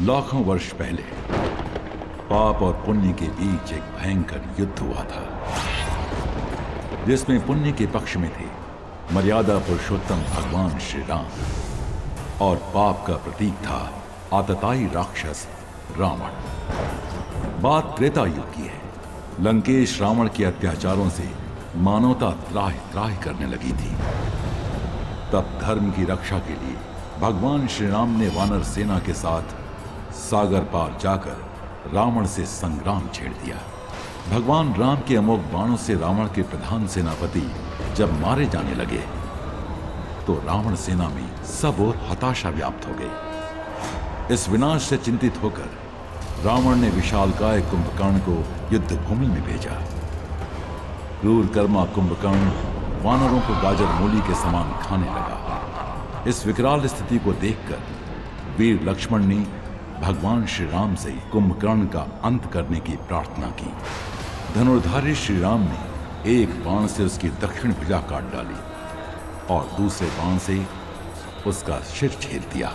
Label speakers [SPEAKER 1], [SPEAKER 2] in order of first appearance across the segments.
[SPEAKER 1] लाखों वर्ष पहले पाप और पुण्य के बीच एक भयंकर युद्ध हुआ था, जिसमें पुण्य के पक्ष में थे मर्यादा पुरुषोत्तम भगवान श्री राम और पाप का प्रतीक था आतताई राक्षस रावण। बात त्रेता युग की है। लंकेश रावण के अत्याचारों से मानवता त्राहि त्राहि करने लगी थी। तब धर्म की रक्षा के लिए भगवान श्री राम ने वानर सेना के साथ सागर पार जाकर रावण से संग्राम छेड़ दिया। भगवान राम के अमोघ बाणों से रावण के प्रधान सेनापति जब मारे जाने लगे तो रावण सेना में सब ओर हताशा व्याप्त हो गई। इस विनाश से चिंतित होकर रावण ने विशालकाय कुंभकर्ण को युद्ध भूमि में भेजा। क्रूर कर्मा कुंभकर्ण वानरों को गाजर मूली के समान खाने लगा। इस विकराल स्थिति को देखकर वीर लक्ष्मण ने भगवान श्री राम से कुंभकर्ण का अंत करने की प्रार्थना की। धनुर्धारी श्री राम ने एक बाण से उसकी दक्षिण भुजा काट डाली और दूसरे बाण से उसका सिर छेद दिया।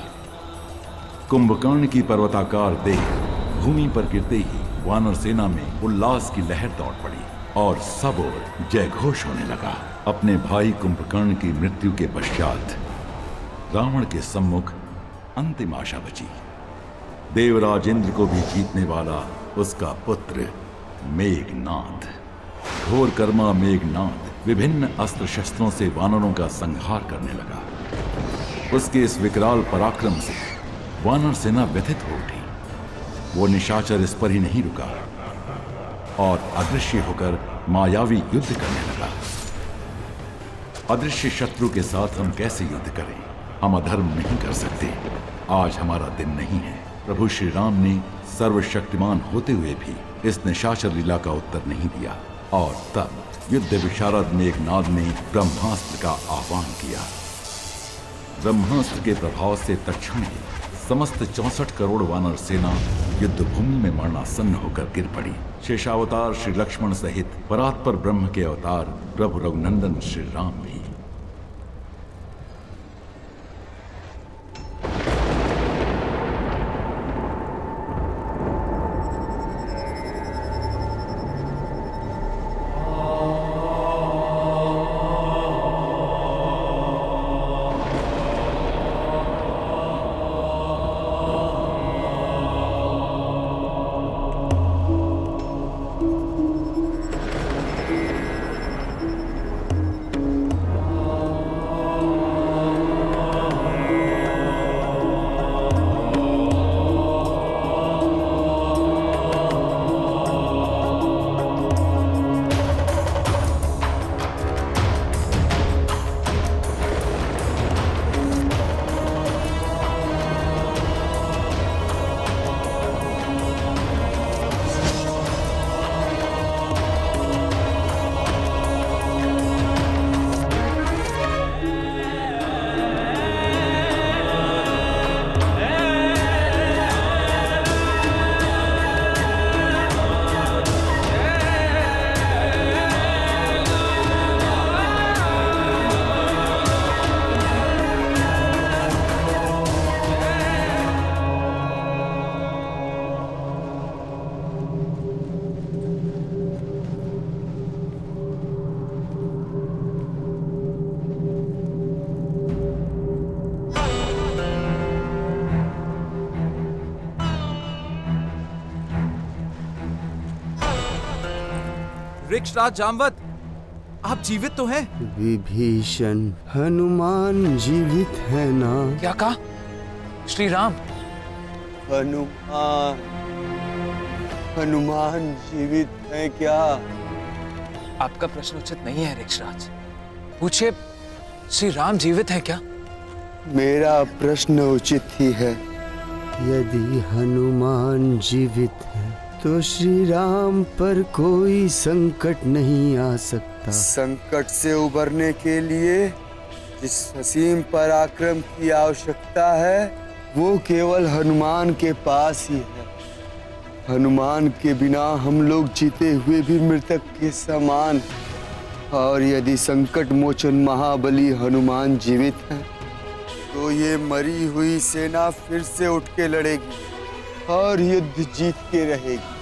[SPEAKER 1] कुंभकर्ण की पर्वताकार देह भूमि पर गिरते ही वानर सेना में उल्लास की लहर दौड़ पड़ी और सब ओर जयघोष होने लगा। अपने भाई कुंभकर्ण की मृत्यु के पश्चात रावण के सम्मुख अंतिम आशा बची। देवराज इंद्र को भी जीतने वाला उसका पुत्र मेघनाद। घोर कर्मा मेघनाद विभिन्न अस्त्र शस्त्रों से वानरों का संहार करने लगा। उसके इस विकराल पराक्रम से वानर सेना व्यथित हो उठी। वो निशाचर इस पर ही नहीं रुका और अदृश्य होकर मायावी युद्ध करने लगा। अदृश्य शत्रु के साथ हम कैसे युद्ध करें? हम अधर्म नहीं कर सकते। आज हमारा दिन नहीं है। प्रभु श्री राम ने सर्वशक्तिमान होते हुए भी इस निशाचर लीला का उत्तर नहीं दिया और तब युद्ध विशारद मेघनाद ने ब्रह्मास्त्र का आह्वान किया। ब्रह्मास्त्र के प्रभाव से तत्क्षण ही समस्त 64 करोड़ वानर सेना युद्ध भूमि में मरणासन्न होकर गिर पड़ी। शेषावतार श्री लक्ष्मण सहित परात्पर ब्रह्म के अवतार प्रभु रघुनंदन श्री राम भी।
[SPEAKER 2] वृक्षराज जामवत, आप जीवित तो हैं?
[SPEAKER 3] विभीषण, हनुमान जीवित है ना?
[SPEAKER 2] क्या कहा? श्री राम?
[SPEAKER 3] हनुमान जीवित है क्या?
[SPEAKER 2] आपका प्रश्न उचित नहीं है वृक्षराज। पूछिए, श्री राम जीवित है क्या?
[SPEAKER 3] मेरा प्रश्न उचित ही है। यदि हनुमान जीवित है तो श्री राम पर कोई संकट नहीं आ सकता। संकट से उबरने के लिए जिस असीम पराक्रम की आवश्यकता है वो केवल हनुमान के पास ही है। हनुमान के बिना हम लोग जीते हुए भी मृतक के समान। और यदि संकट मोचन महाबली हनुमान जीवित है तो ये मरी हुई सेना फिर से उठ के लड़ेगी। और युद्ध जीत के रहेगी।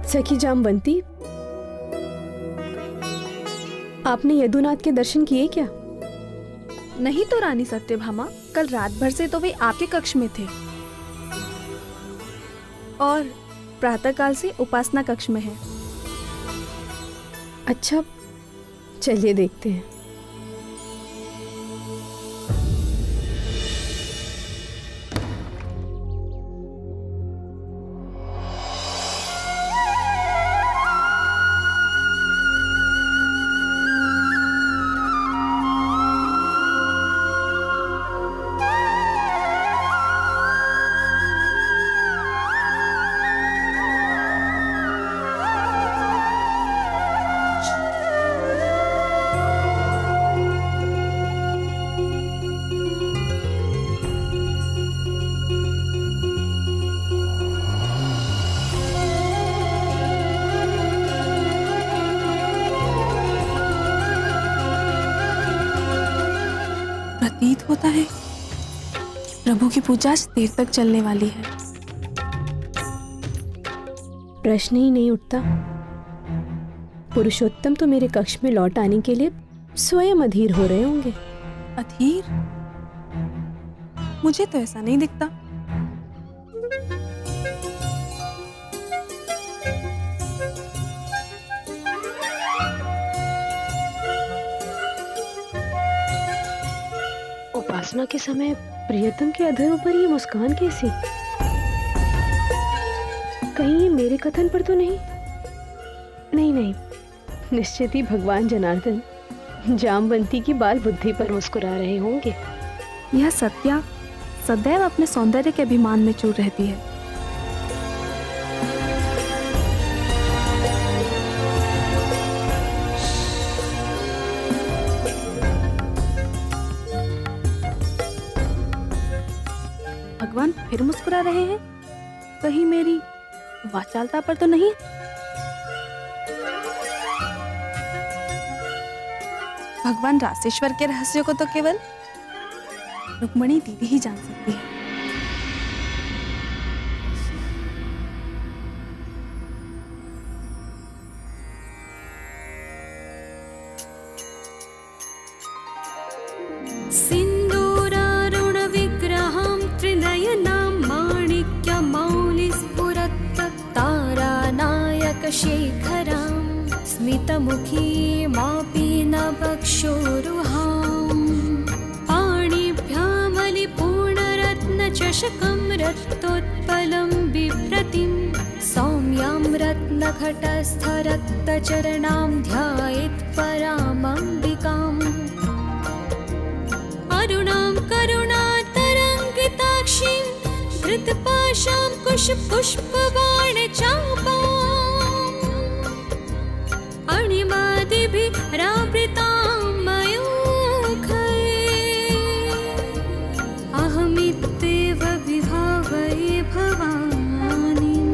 [SPEAKER 4] सखी जामवंती, आपने यदुनाथ के दर्शन किए क्या?
[SPEAKER 5] नहीं तो रानी सत्यभामा, कल रात भर से तो वे आपके कक्ष में थे और प्रातःकाल से उपासना कक्ष में है।
[SPEAKER 4] अच्छा, चलिए देखते हैं।
[SPEAKER 5] प्रतीत होता है कि प्रभु की पूजा आज देर तक चलने वाली है।
[SPEAKER 4] प्रश्न ही नहीं उठता। पुरुषोत्तम तो मेरे कक्ष में लौट आने के लिए स्वयं अधीर हो रहे होंगे।
[SPEAKER 5] अधीर? मुझे तो ऐसा नहीं दिखता।
[SPEAKER 4] उपासना के समय प्रियतम के अधरों पर ये मुस्कान कैसी? कहीं ये मेरे कथन पर तो नहीं? नहीं नहीं, निश्चित ही भगवान जनार्दन जामवंती की बाल बुद्धि पर मुस्कुरा रहे होंगे।
[SPEAKER 5] यह सत्या सदैव अपने सौंदर्य के अभिमान में चूर रहती है। फिर मुस्कुरा रहे हैं? कहीं मेरी वाचालता पर तो नहीं? भगवान रासेश्वर के रहस्य को तो केवल रुक्मणी दीदी ही जान सकती है।
[SPEAKER 6] सिन्दूरारुणविग्रहां त्रिनयनां माणिक्यमौलिस्फुरत्तारानायकशेखरां स्मितमुखीमापि नभक्षोरुहां पाणिभ्यामलिपूर्णरत्नचषकं रक्तोत्पलं बिभ्रतिं सौम्यां रत्नघटस्थरक्तचरणां ध्यायेत् परामम्बिकाम् अरुणां करुणातरङ्गिताक्षीं धृतपाशां कुशपुष्पबाणचापाम् अणिमादिभिरावृतां मयूखैः अहमित्येव विभावये भवानीम्।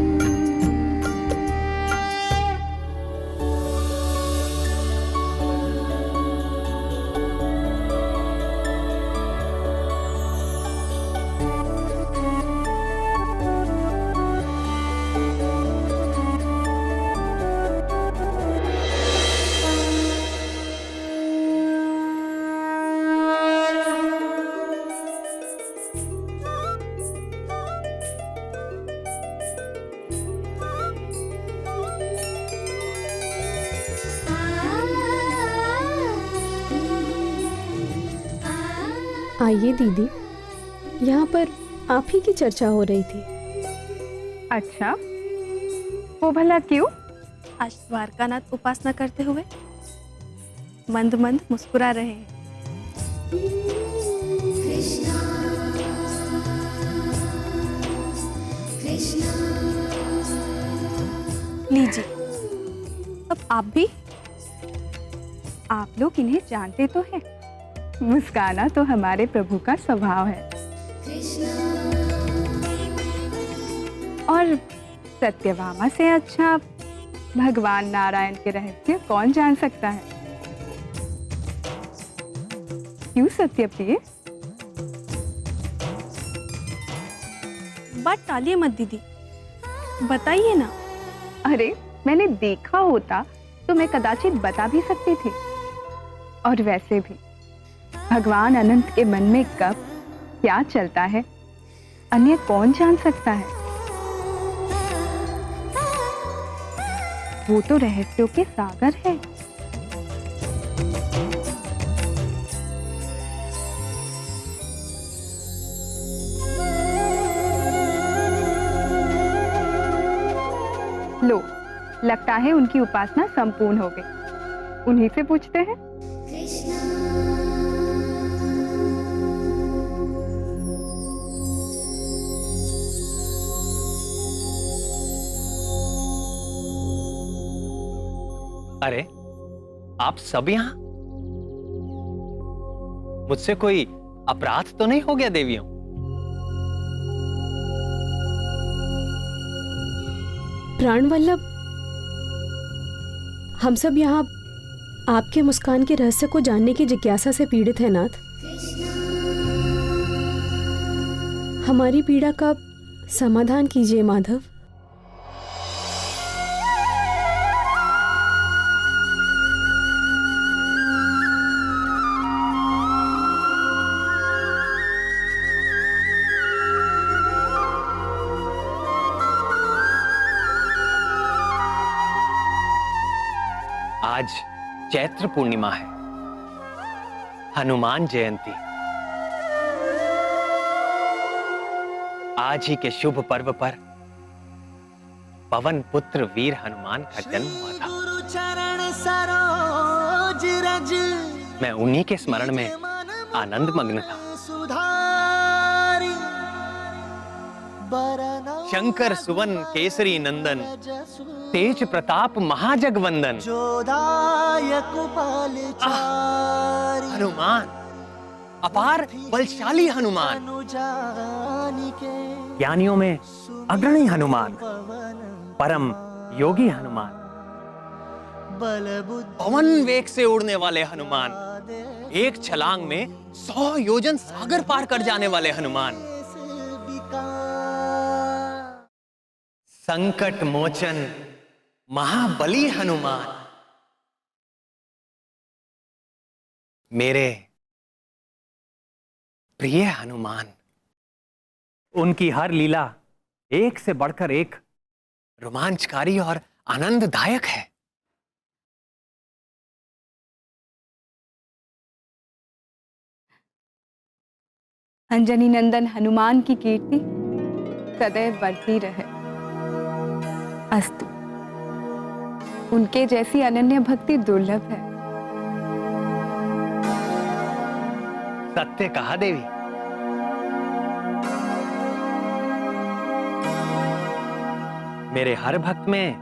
[SPEAKER 4] आइए दीदी, यहाँ पर आप ही की चर्चा हो रही थी।
[SPEAKER 7] अच्छा, वो भला क्यों?
[SPEAKER 5] आज द्वारकानाथ उपासना करते हुए मंद मंद मुस्कुरा रहे हैं। लीजिए, अब आप भी।
[SPEAKER 7] आप लोग इन्हें जानते तो हैं। मुस्काना तो हमारे प्रभु का स्वभाव है। और सत्यभामा से अच्छा भगवान नारायण के रहस्य कौन जान सकता है? क्यों सत्यप्रिय?
[SPEAKER 5] बात टालिए मत दीदी, बताइए ना।
[SPEAKER 7] अरे, मैंने देखा होता तो मैं कदाचित बता भी सकती थी। और वैसे भी भगवान अनंत के मन में कब क्या चलता है, अन्य कौन जान सकता है? वो तो रहस्यों के सागर है। लो, लगता है उनकी उपासना संपूर्ण हो गई। उन्हीं से पूछते हैं।
[SPEAKER 8] अरे, आप सब यहाँ? मुझसे कोई अपराध तो नहीं हो गया देवियों?
[SPEAKER 4] प्राणवल्लभ, हम सब यहाँ आपके मुस्कान के रहस्य को जानने की जिज्ञासा से पीड़ित हैं नाथ। हमारी पीड़ा का समाधान कीजिए माधव।
[SPEAKER 8] आज चैत्र पूर्णिमा है, हनुमान जयंती। आज ही के शुभ पर्व पर पवन पुत्र वीर हनुमान का जन्म हुआ था। मैं उन्हीं के स्मरण में आनंद मग्न था। शंकर सुवन केसरी नंदन, तेज प्रताप महाजगवंदन। हनुमान, अपार बलशाली हनुमान। ज्ञानियों में अग्रणी हनुमान, परम योगी हनुमान, पवन वेग से उड़ने वाले हनुमान, एक छलांग में 100 योजन सागर पार कर जाने वाले हनुमान, संकट मोचन महाबली हनुमान, मेरे प्रिय हनुमान। उनकी हर लीला एक से बढ़कर एक रोमांचकारी और आनंददायक है।
[SPEAKER 7] अंजनी नंदन हनुमान की कीर्ति सदैव बढ़ती रहे। अस्तु। उनके जैसी अनन्य भक्ति दुर्लभ है।
[SPEAKER 8] सत्य कहा देवी। मेरे हर भक्त में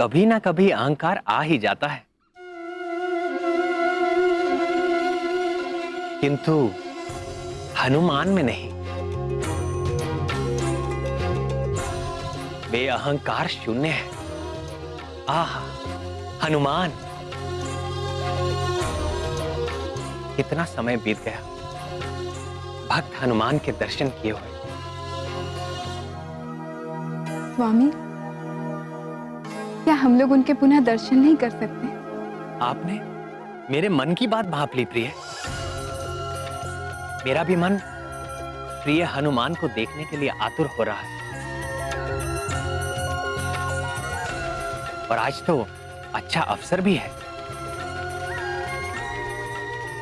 [SPEAKER 8] कभी ना कभी अहंकार आ ही जाता है, किंतु हनुमान में नहीं। वे अहंकार शून्य है। आह, हनुमान! कितना समय बीत गया भक्त हनुमान के दर्शन किए हुए।
[SPEAKER 7] स्वामी, क्या हम लोग उनके पुनः दर्शन नहीं कर सकते?
[SPEAKER 8] आपने मेरे मन की बात भांप ली प्रिय। मेरा भी मन प्रिय हनुमान को देखने के लिए आतुर हो रहा है। और आज तो अच्छा अवसर भी है।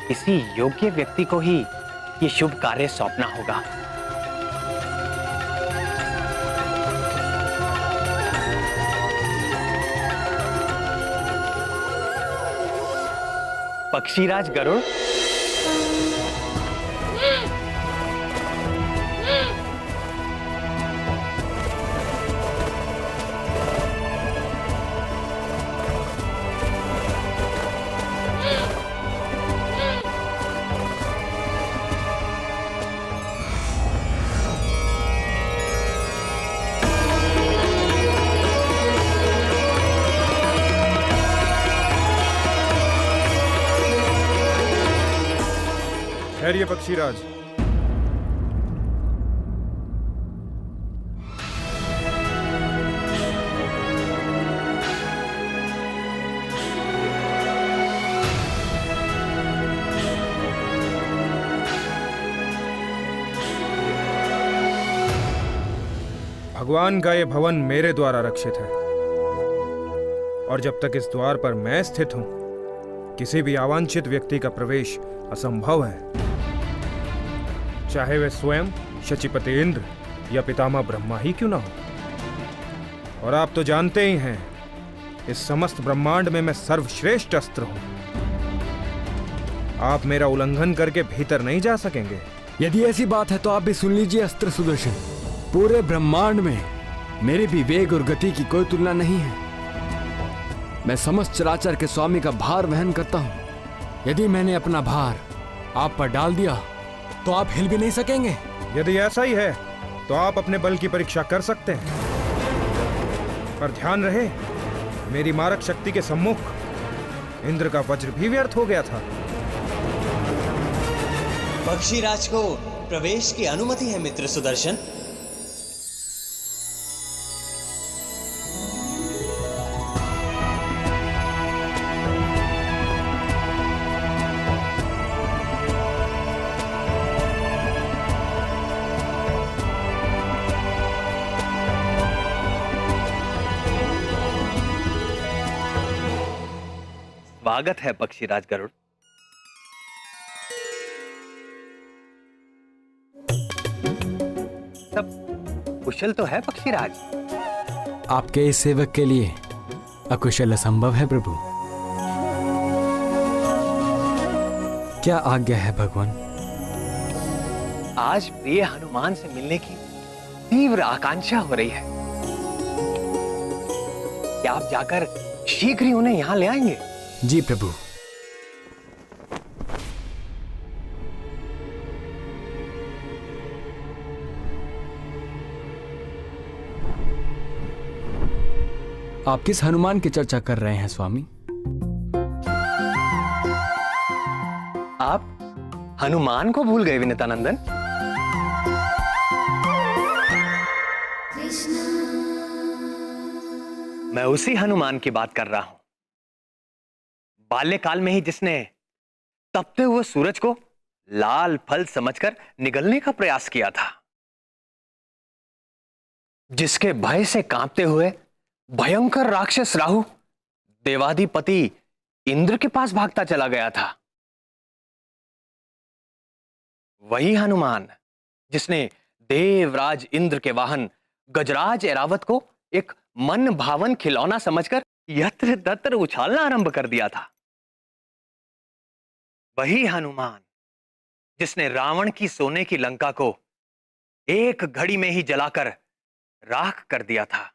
[SPEAKER 8] किसी योग्य व्यक्ति को ही ये शुभ कार्य सौंपना होगा। पक्षीराज गरुड़,
[SPEAKER 9] ठहरिए पक्षीराज। भगवान का ये भवन मेरे द्वारा रक्षित है, और जब तक इस द्वार पर मैं स्थित हूं, किसी भी अवांछित व्यक्ति का प्रवेश असंभव है, चाहे वे स्वयं शचीपति इंद्र या पितामह ब्रह्मा ही क्यों ना हो। और आप तो जानते ही हैं, इस समस्त ब्रह्मांड में मैं सर्वश्रेष्ठ अस्त्र हूं। आप मेरा उल्लंघन करके भीतर नहीं जा सकेंगे।
[SPEAKER 3] यदि ऐसी बात है तो आप भी सुन लीजिए अस्त्र सुदर्शन। पूरे ब्रह्मांड में मेरे भी वेग और गति की कोई तुलना नहीं है। मैं समस्त चराचर के स्वामी का भार वहन करता हूं। यदि मैंने अपना भार आप पर डाल दिया तो आप हिल भी नहीं सकेंगे।
[SPEAKER 9] यदि ऐसा ही है तो आप अपने बल की परीक्षा कर सकते हैं, पर ध्यान रहे, मेरी मारक शक्ति के सम्मुख इंद्र का वज्र भी व्यर्थ हो गया था।
[SPEAKER 10] पक्षीराज को प्रवेश की अनुमति है मित्र सुदर्शन।
[SPEAKER 8] स्वागत है पक्षीराज गरुड़। सब कुशल तो है पक्षीराज?
[SPEAKER 3] आपके इस सेवक के लिए अकुशल असंभव है प्रभु। क्या आज्ञा है भगवान?
[SPEAKER 8] आज प्रिय हनुमान से मिलने की तीव्र आकांक्षा हो रही है। क्या आप जाकर शीघ्र ही उन्हें यहां ले आएंगे?
[SPEAKER 3] जी प्रभु।
[SPEAKER 11] आप किस हनुमान की चर्चा कर रहे हैं स्वामी?
[SPEAKER 8] आप हनुमान को भूल गए विनीतानंदन? मैं उसी हनुमान की बात कर रहा हूं, बाल्यकाल में ही जिसने तपते हुए सूरज को लाल फल समझकर निगलने का प्रयास किया था, जिसके भय से कांपते हुए भयंकर राक्षस राहु देवाधिपति इंद्र के पास भागता चला गया था। वही हनुमान जिसने देवराज इंद्र के वाहन गजराज ऐरावत को एक मन भावन खिलौना समझकर यत्र तत्र उछालना आरंभ कर दिया था। वही हनुमान जिसने रावण की सोने की लंका को एक घड़ी में ही जलाकर राख कर दिया था।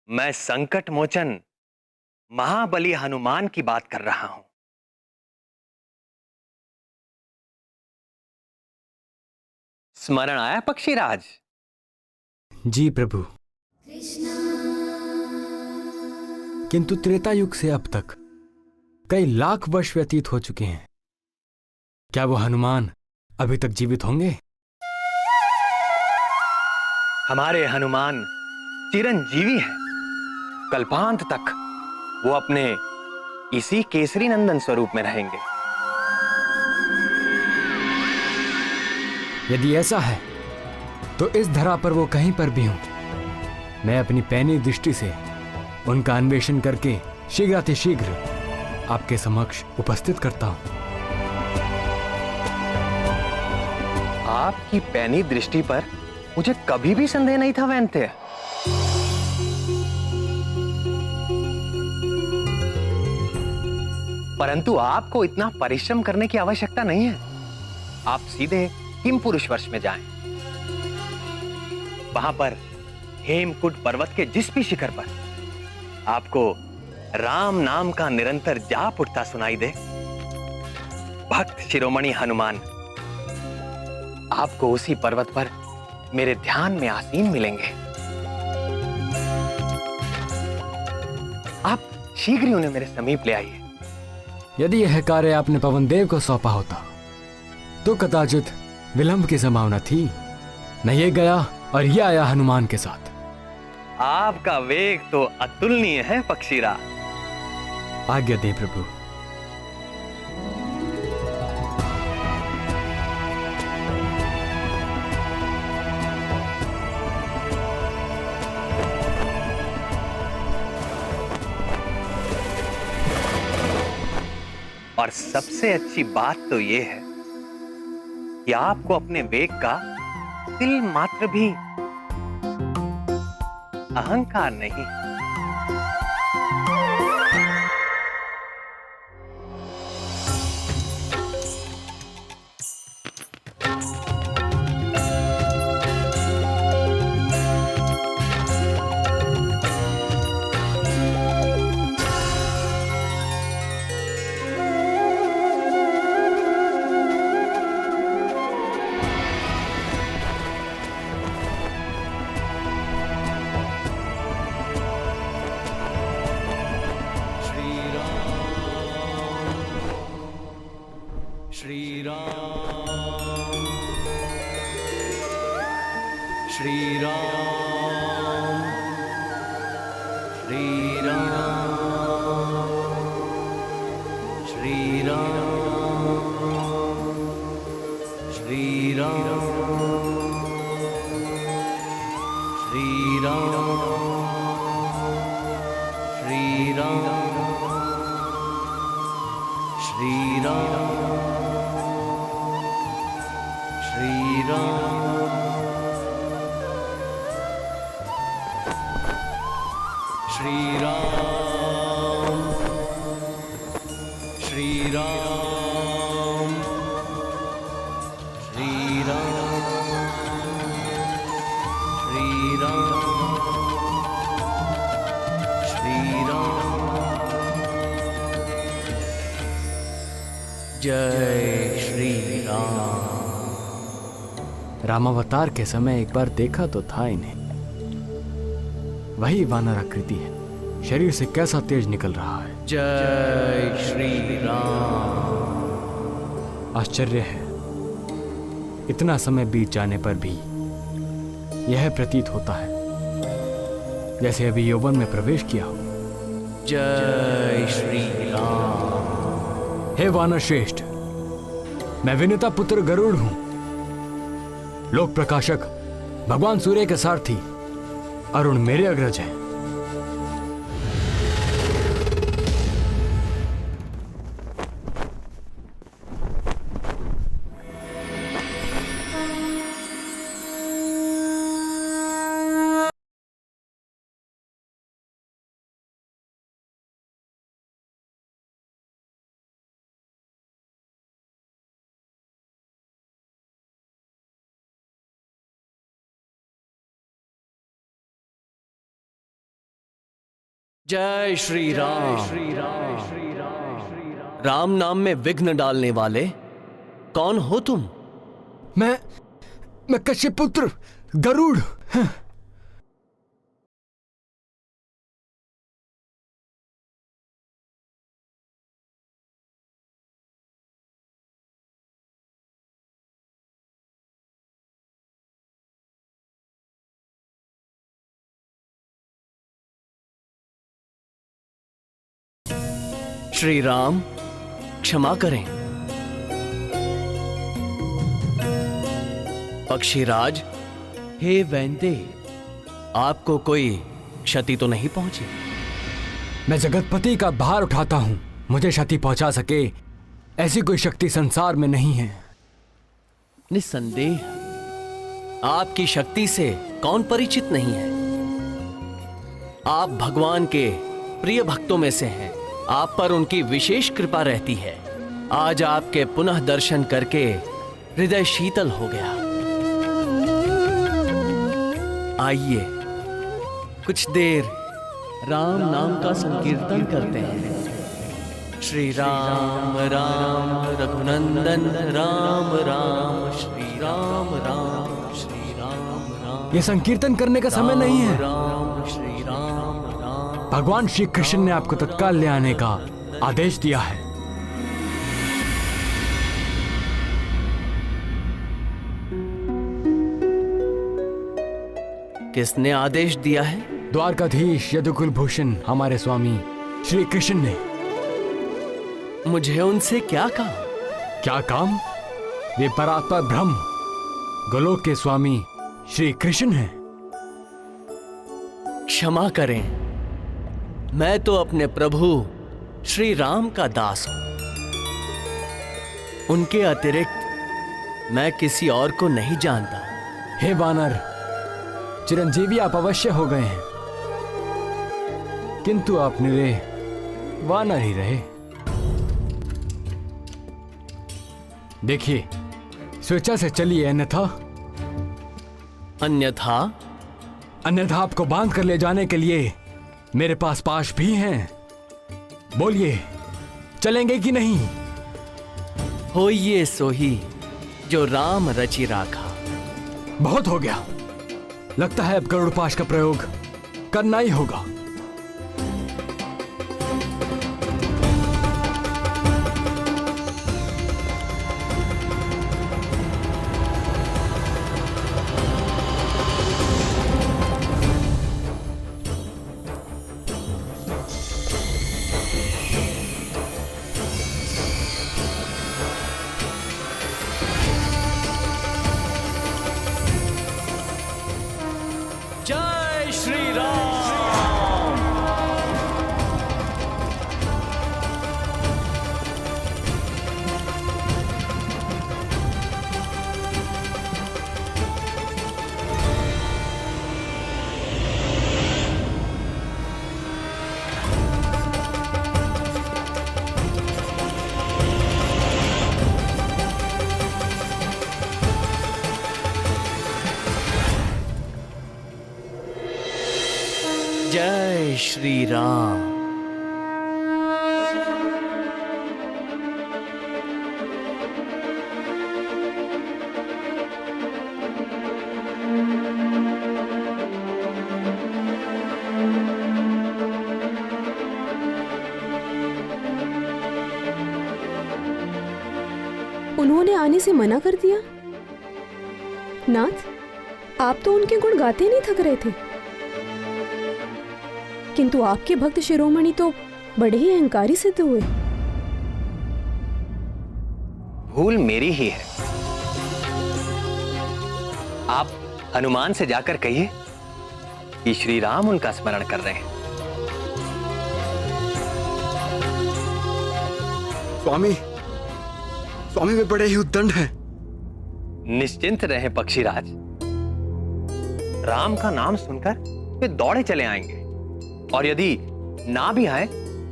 [SPEAKER 8] मैं संकट मोचन महाबली हनुमान की बात कर रहा हूं। स्मरण आया पक्षीराज?
[SPEAKER 11] जी प्रभु। किंतु त्रेता युग से अब तक कई लाख वर्ष व्यतीत हो चुके हैं। क्या वो हनुमान अभी तक जीवित होंगे?
[SPEAKER 8] हमारे हनुमान चिरंजीवी हैं। कल्पांत तक वो अपने इसी केसरी नंदन स्वरूप में रहेंगे।
[SPEAKER 11] यदि ऐसा है तो इस धरा पर वो कहीं पर भी हों, मैं अपनी पैनी दृष्टि से उनका अन्वेषण करके शीघ्रातिशीघ्र आपके समक्ष उपस्थित करता हूं।
[SPEAKER 8] आपकी पैनी दृष्टि पर मुझे कभी भी संदेह नहीं था वैन्य। परंतु आपको इतना परिश्रम करने की आवश्यकता नहीं है। आप सीधे हिम पुरुष वर्ष में जाएं। वहां पर हेमकुट पर्वत के जिस भी शिखर पर आपको राम नाम का निरंतर जाप उठता सुनाई दे, भक्त शिरोमणि हनुमान आपको उसी पर्वत पर मेरे ध्यान में आसीन मिलेंगे। आप शीघ्र ही उन्हें मेरे समीप ले आइए।
[SPEAKER 11] यदि यह कार्य आपने पवन देव को सौंपा होता तो कदाचित विलंब की संभावना थी। न ये गया और ये आया हनुमान के साथ।
[SPEAKER 8] आपका वेग तो अतुलनीय है पक्षीरा।
[SPEAKER 11] आज्ञा दे प्रभु।
[SPEAKER 8] और सबसे अच्छी बात तो यह है कि आपको अपने वेग का तिल मात्र भी अहंकार नहीं।
[SPEAKER 11] जय श्री राम। रामावतार के समय एक बार देखा तो था इन्हें, वही वानर आकृति है। शरीर से कैसा तेज निकल रहा है।
[SPEAKER 8] जय श्री राम।
[SPEAKER 11] आश्चर्य है, इतना समय बीत जाने पर भी यह प्रतीत होता है जैसे अभी यौवन में प्रवेश किया हो।
[SPEAKER 8] जय श्री राम।
[SPEAKER 11] हे वानर श्रेष्ठ, मैं विनिता पुत्र गरुड़ हूं, लोक प्रकाशक, भगवान सूर्य के सारथी, अरुण मेरे अग्रज हैं।
[SPEAKER 8] जय श्री राम। राम नाम में विघ्न डालने वाले कौन हो तुम?
[SPEAKER 11] मैं कश्यप पुत्र गरुड़।
[SPEAKER 8] श्री राम, क्षमा करें। पक्षीराज, हे वैंदे, आपको कोई क्षति तो नहीं पहुंची?
[SPEAKER 11] मैं जगतपति का भार उठाता हूं, मुझे क्षति पहुंचा सके ऐसी कोई शक्ति संसार में नहीं है।
[SPEAKER 8] निस्संदेह आपकी शक्ति से कौन परिचित नहीं है। आप भगवान के प्रिय भक्तों में से हैं, आप पर उनकी विशेष कृपा रहती है। आज आपके पुनः दर्शन करके हृदय शीतल हो गया। आइए कुछ देर राम नाम का संकीर्तन करते हैं। श्री राम राम रघुनंदन राम राम, श्री राम राम, श्री राम राम।
[SPEAKER 11] यह संकीर्तन करने का समय नहीं है।
[SPEAKER 8] राम श्री राम।
[SPEAKER 11] भगवान श्री कृष्ण ने आपको तत्काल ले आने का आदेश दिया है।
[SPEAKER 8] किसने आदेश दिया है?
[SPEAKER 11] द्वारकाधीश यदुकुल भूषण हमारे स्वामी श्री कृष्ण ने।
[SPEAKER 8] मुझे उनसे क्या काम?
[SPEAKER 11] क्या काम? वे परात्पर ब्रह्म गोलोक के स्वामी श्री कृष्ण हैं।
[SPEAKER 8] क्षमा करें, मैं तो अपने प्रभु श्री राम का दास हूं। उनके अतिरिक्त मैं किसी और को नहीं जानता।
[SPEAKER 11] हे वानर, चिरंजीवी आप अवश्य हो गए हैं, किंतु आप निरे वानर ही रहे। देखिए, स्वेच्छा से चलिए, अन्यथा आपको बांध कर ले जाने के लिए मेरे पास पाश भी हैं। बोलिए, चलेंगे कि नहीं?
[SPEAKER 8] होइए सोही जो राम रचि राखा।
[SPEAKER 11] बहुत हो गया, लगता है अब गरुड़ पाश का प्रयोग करना ही होगा।
[SPEAKER 8] जय श्री राम। जय श्री राम।
[SPEAKER 4] उन्होंने आने से मना कर दिया? नाथ, आप तो उनके गुण गाते नहीं थक रहे थे, किंतु आपके भक्त शिरोमणि तो बड़े ही अहंकारी सिद्ध हुए।
[SPEAKER 8] भूल मेरी ही है। आप हनुमान से जाकर कहिए कि श्री राम उनका स्मरण कर रहे हैं।
[SPEAKER 3] स्वामी, स्वामी वे बड़े ही उद्दंड हैं।
[SPEAKER 8] निश्चिंत रहें पक्षीराज, राम का नाम सुनकर वे दौड़े चले आएंगे, और यदि ना भी आए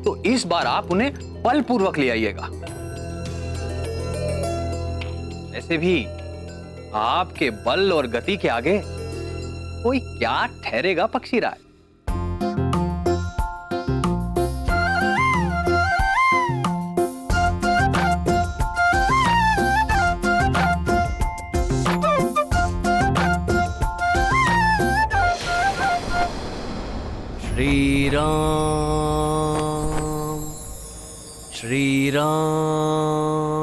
[SPEAKER 8] तो इस बार आप उन्हें बलपूर्वक ले आइएगा। ऐसे भी आपके बल और गति के आगे कोई क्या ठहरेगा पक्षीराज।
[SPEAKER 10] श्री राम, श्री राम,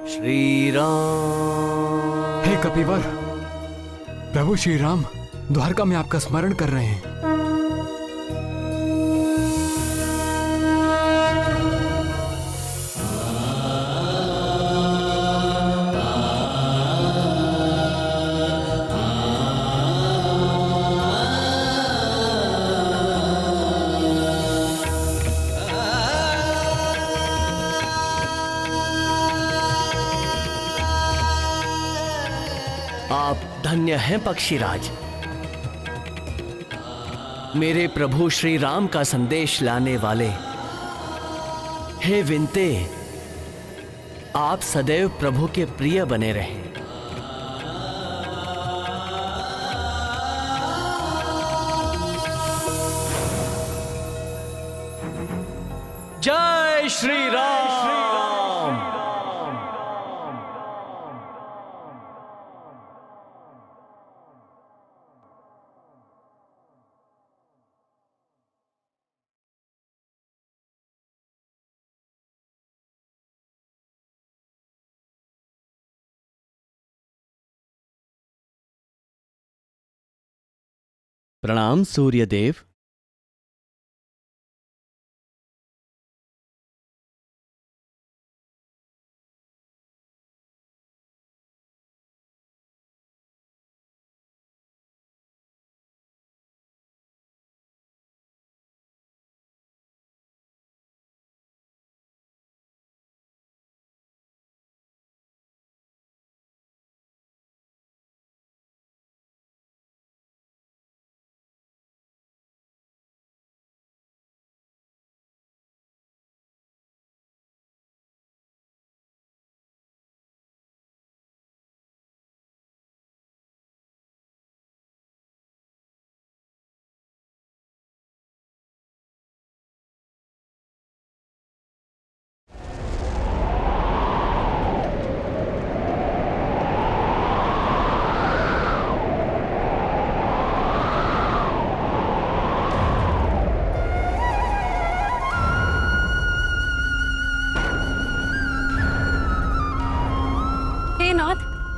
[SPEAKER 10] श्री राम।
[SPEAKER 11] हे कपिवर, प्रभु श्री राम द्वारका में आपका स्मरण कर रहे हैं।
[SPEAKER 10] आप धन्य हैं पक्षीराज। मेरे प्रभु श्री राम का संदेश लाने वाले। हे विनते, आप सदैव प्रभु के प्रिय बने रहें। जय श्री राम। प्रणाम सूर्यदेव।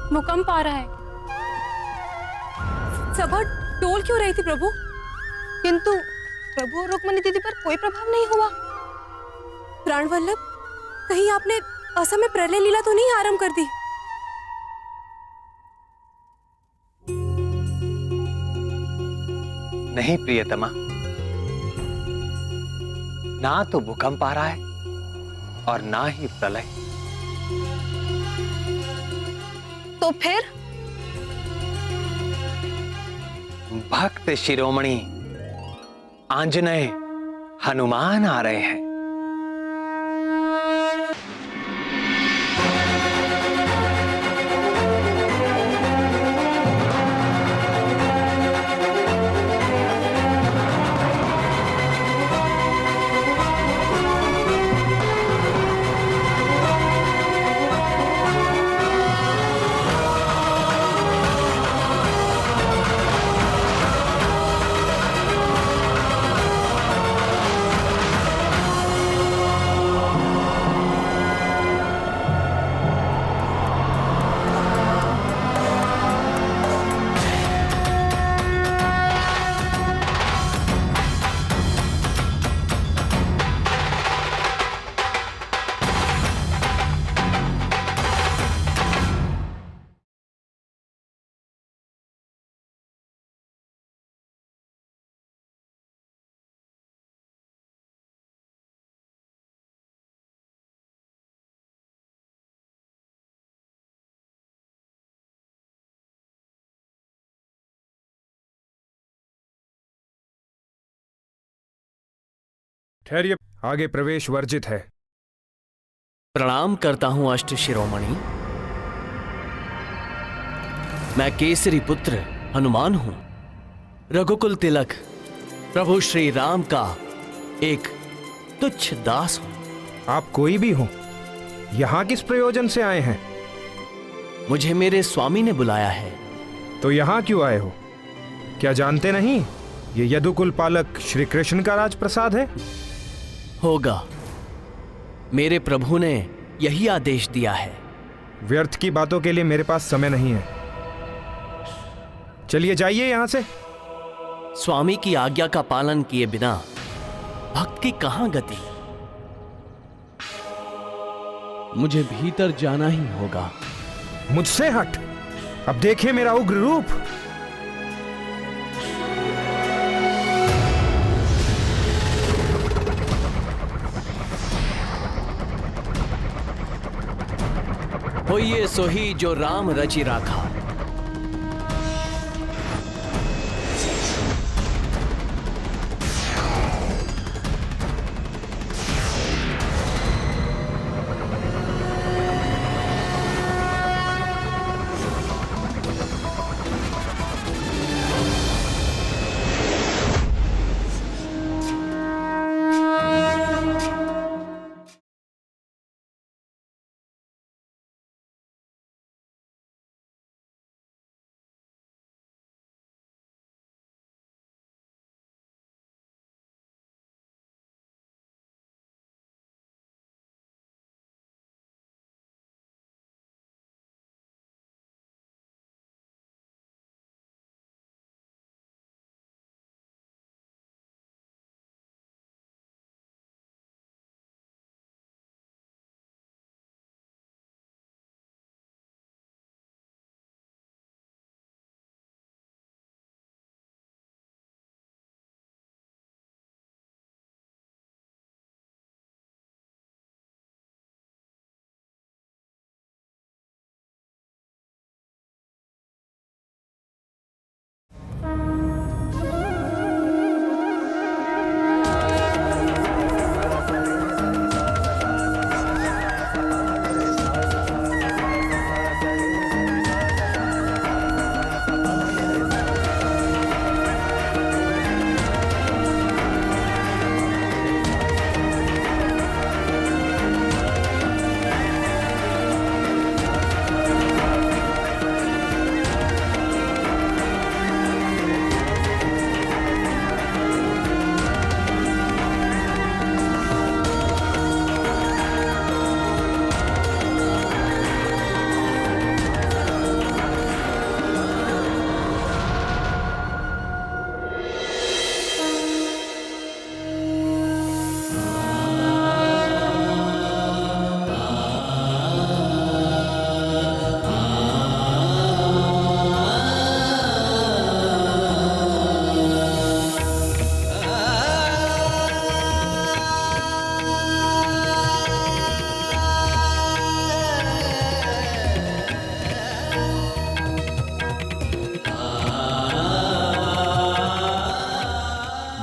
[SPEAKER 5] भूकंप आ रहा है। सभा डोल क्यों रही थी प्रभु? किंतु प्रभु और रुक्मिणी दीदी पर कोई प्रभाव नहीं हुआ। प्राणवल्लभ, कहीं आपने असमय प्रलय लीला तो नहीं आरंभ कर दी?
[SPEAKER 8] नहीं प्रियतमा, ना तो भूकंप आ रहा है और ना ही प्रलय।
[SPEAKER 5] तो फिर
[SPEAKER 8] भक्त शिरोमणि आंजनेय हनुमान आ रहे हैं।
[SPEAKER 9] ठहरिए, आगे प्रवेश वर्जित है।
[SPEAKER 10] प्रणाम करता हूं अष्ट शिरोमणि। मैं केसरी पुत्र हनुमान हूं, रघुकुल तिलक प्रभु श्री राम का एक तुच्छ दास हूं।
[SPEAKER 9] आप कोई भी हो, यहां किस प्रयोजन से आए हैं?
[SPEAKER 10] मुझे मेरे स्वामी ने बुलाया है।
[SPEAKER 9] तो यहां क्यों आए हो? क्या जानते नहीं ये यदुकुल पालक श्री कृष्ण का राजप्रसाद है?
[SPEAKER 10] होगा, मेरे प्रभु ने यही आदेश दिया है।
[SPEAKER 9] व्यर्थ की बातों के लिए मेरे पास समय नहीं है। चलिए जाइए यहां से।
[SPEAKER 10] स्वामी की आज्ञा का पालन किए बिना भक्त की कहां गति। मुझे भीतर जाना ही होगा।
[SPEAKER 9] मुझसे हट, अब देखिए मेरा उग्र रूप।
[SPEAKER 10] होइए सोही जो राम रचि राखा।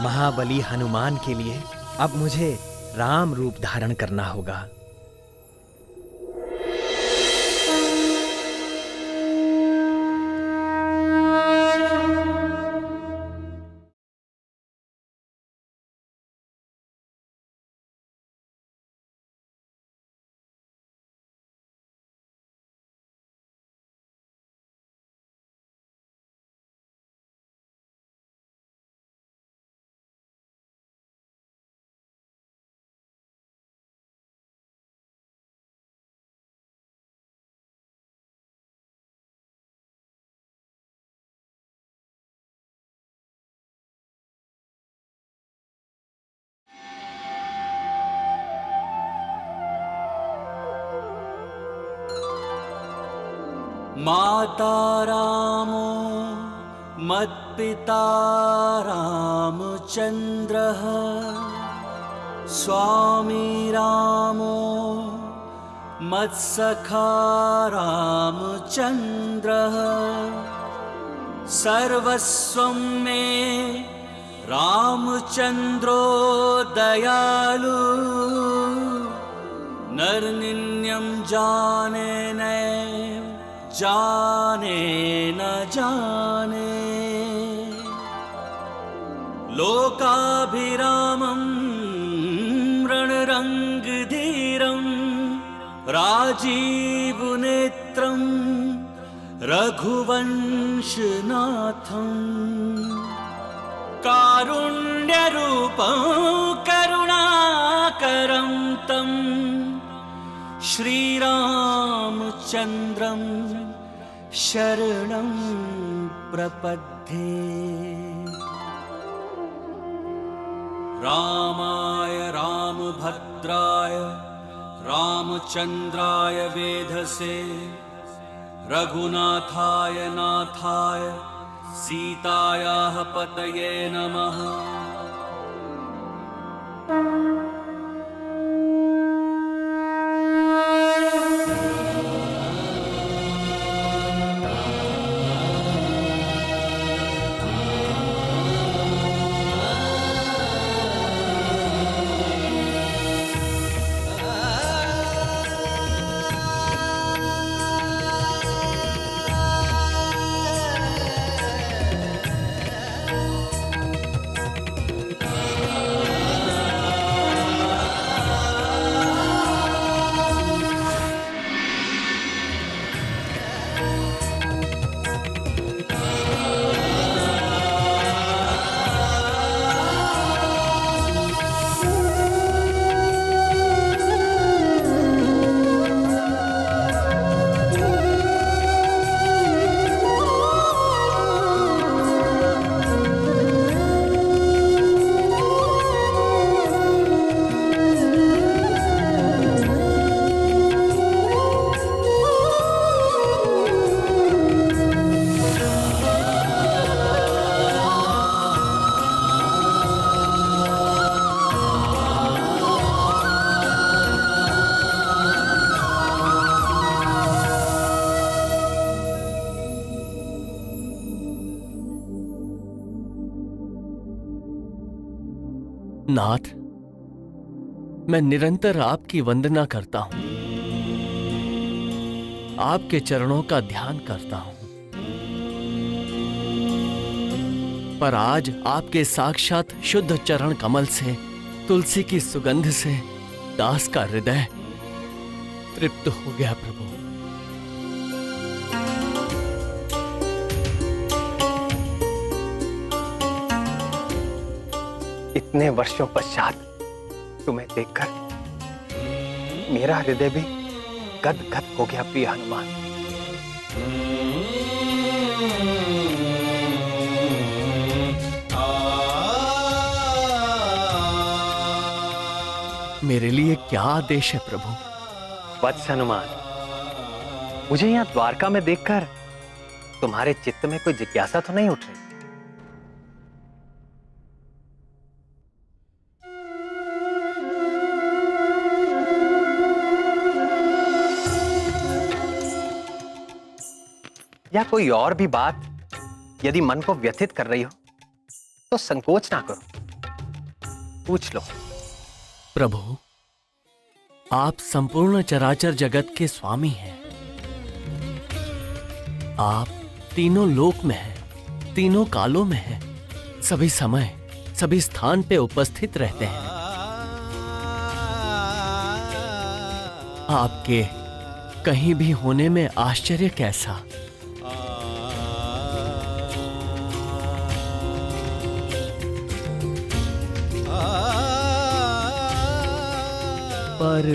[SPEAKER 12] महाबली हनुमान के लिए अब मुझे राम रूप धारण करना होगा।
[SPEAKER 13] माता रामो मत्पिता रामचन्द्रः स्वामी रामो मत्सखा रामचन्द्रः सर्वस्वं मे रामचंद्रो दयालु नरनिन्यं जाने न जाने लोकाभिरामं रणरंगधीरं राजीवनेत्रं रघुवंशनाथं कारुण्यरूपं करुणाकरं तं श्रीरामचन्द्रं शरणं प्रपद्ये। रामाय रामभद्राय रामचन्द्राय वेधसे रघुनाथाय नाथाय सीतायाः पतये नमः।
[SPEAKER 10] नाथ, मैं निरंतर आपकी वंदना करता हूं, आपके चरणों का ध्यान करता हूं, पर आज आपके साक्षात शुद्ध चरण कमल से, तुलसी की सुगंध से दास का हृदय तृप्त हो गया प्रभु।
[SPEAKER 8] इतने वर्षों पश्चात तुम्हें देखकर मेरा हृदय भी गदगद हो गया प्रिय हनुमान।
[SPEAKER 10] मेरे लिए क्या आदेश है प्रभु?
[SPEAKER 8] वत्स हनुमान, मुझे यहाँ द्वारका में देखकर तुम्हारे चित्त में कोई जिज्ञासा तो नहीं उठ रही? या कोई और भी बात यदि मन को व्यथित कर रही हो तो संकोच ना करो, पूछ लो।
[SPEAKER 10] प्रभु, आप संपूर्ण चराचर जगत के स्वामी हैं। आप तीनों लोक में हैं, तीनों कालों में हैं, सभी समय सभी स्थान पे उपस्थित रहते हैं। आपके कहीं भी होने में आश्चर्य कैसा? पर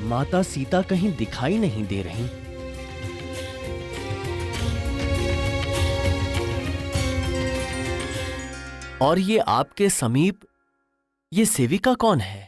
[SPEAKER 10] माता सीता कहीं दिखाई नहीं दे रही। और ये आपके समीप ये सेविका कौन है?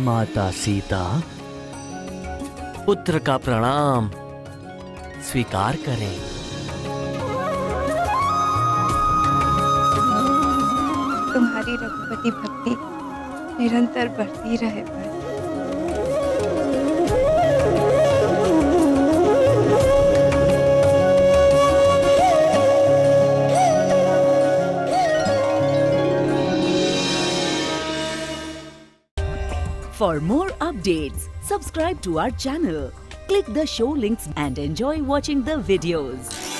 [SPEAKER 10] माता सीता, पुत्र का प्रणाम स्वीकार करें।
[SPEAKER 7] तुम्हारी रघुपति भक्ति निरंतर बढ़ती रहे पर।
[SPEAKER 14] For more updates, subscribe to our channel, click the show links and enjoy watching the videos.